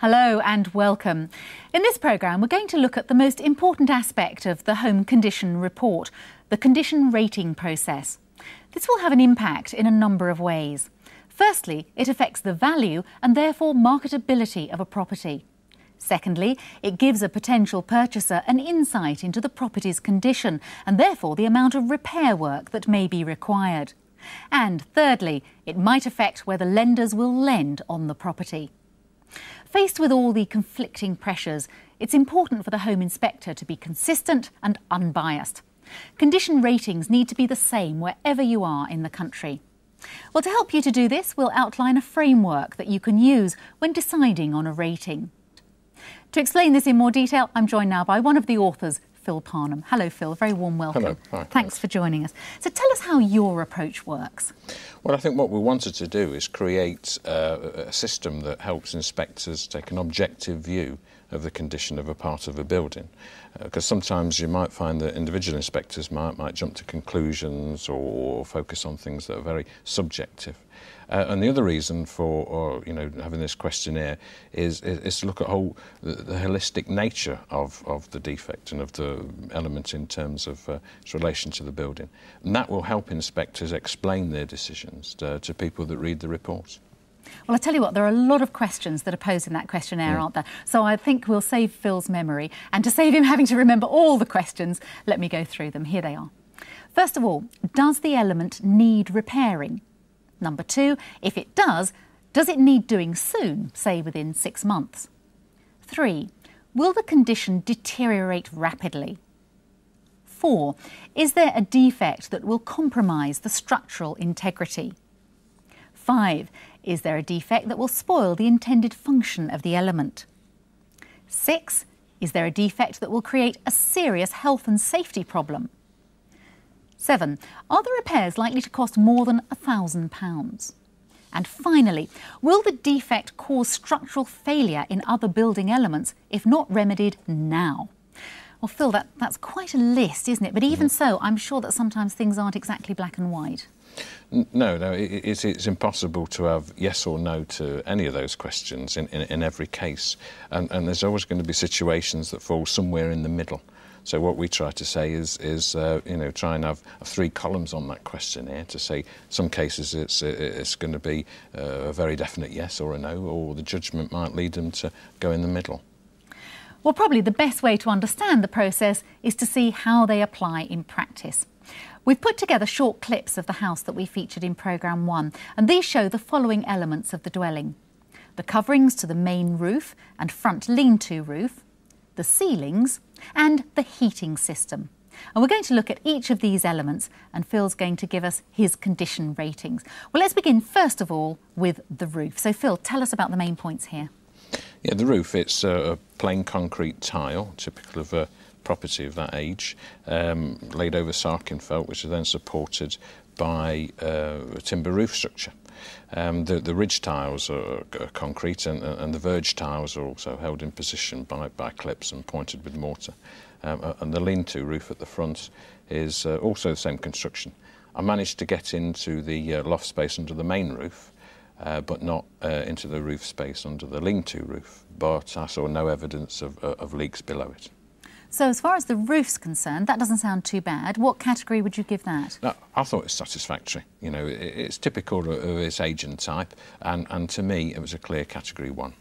Hello and welcome. In this programme, we're going to look at the most important aspect of the Home Condition Report, the condition rating process. This will have an impact in a number of ways. Firstly, it affects the value and therefore marketability of a property. Secondly, it gives a potential purchaser an insight into the property's condition and therefore the amount of repair work that may be required. And thirdly, it might affect whether lenders will lend on the property. Faced with all the conflicting pressures, it's important for the home inspector to be consistent and unbiased. Condition ratings need to be the same wherever you are in the country. Well, to help you to do this, we'll outline a framework that you can use when deciding on a rating. To explain this in more detail, I'm joined now by one of the authors, Phil Parnham. Hello, Phil. Very warm welcome. Hello. Hi. Thanks for joining us. So tell us how your approach works. Well, I think what we wanted to do is create a system that helps inspectors take an objective view of the condition of a part of a building. Because sometimes you might find that individual inspectors might jump to conclusions or focus on things that are very subjective. And the other reason for having this questionnaire is to look at the holistic nature of the defect and of the element in terms of its relation to the building. And that will help inspectors explain their decisions to people that read the report. Well, I tell you what, there are a lot of questions that are posed in that questionnaire, aren't there? So I think we'll save Phil's memory. And to save him having to remember all the questions, let me go through them. Here they are. First of all, does the element need repairing? Number 2, if it does it need doing soon, say within 6 months? 3, will the condition deteriorate rapidly? 4, is there a defect that will compromise the structural integrity? 5, is there a defect that will spoil the intended function of the element? 6, is there a defect that will create a serious health and safety problem? 7, are the repairs likely to cost more than £1,000? And finally, will the defect cause structural failure in other building elements if not remedied now? Well, Phil, that's quite a list, isn't it? But even so, I'm sure that sometimes things aren't exactly black and white. No, it's impossible to have yes or no to any of those questions in every case. And there's always going to be situations that fall somewhere in the middle. So what we try to say is try and have 3 columns on that questionnaire to say some cases it's going to be a very definite yes or a no, or the judgment might lead them to go in the middle. Well, probably the best way to understand the process is to see how they apply in practice. We've put together short clips of the house that we featured in programme 1, and these show the following elements of the dwelling: the coverings to the main roof and front lean-to roof, the ceilings and the heating system. And we're going to look at each of these elements, and Phil's going to give us his condition ratings. Well, let's begin first of all with the roof. So Phil, tell us about the main points here. Yeah, the roof, it's a plain concrete tile, typical of a property of that age, laid over sarking felt, which is then supported by a timber roof structure. The ridge tiles are concrete, and the verge tiles are also held in position by clips and pointed with mortar. And the lean-to roof at the front is also the same construction. I managed to get into the loft space under the main roof, but not into the roof space under the lean-to roof, but I saw no evidence of leaks below it. So as far as the roof's concerned, that doesn't sound too bad. What category would you give that? No, I thought it was satisfactory. You know, it's typical of its age and type, and to me it was a clear category 1.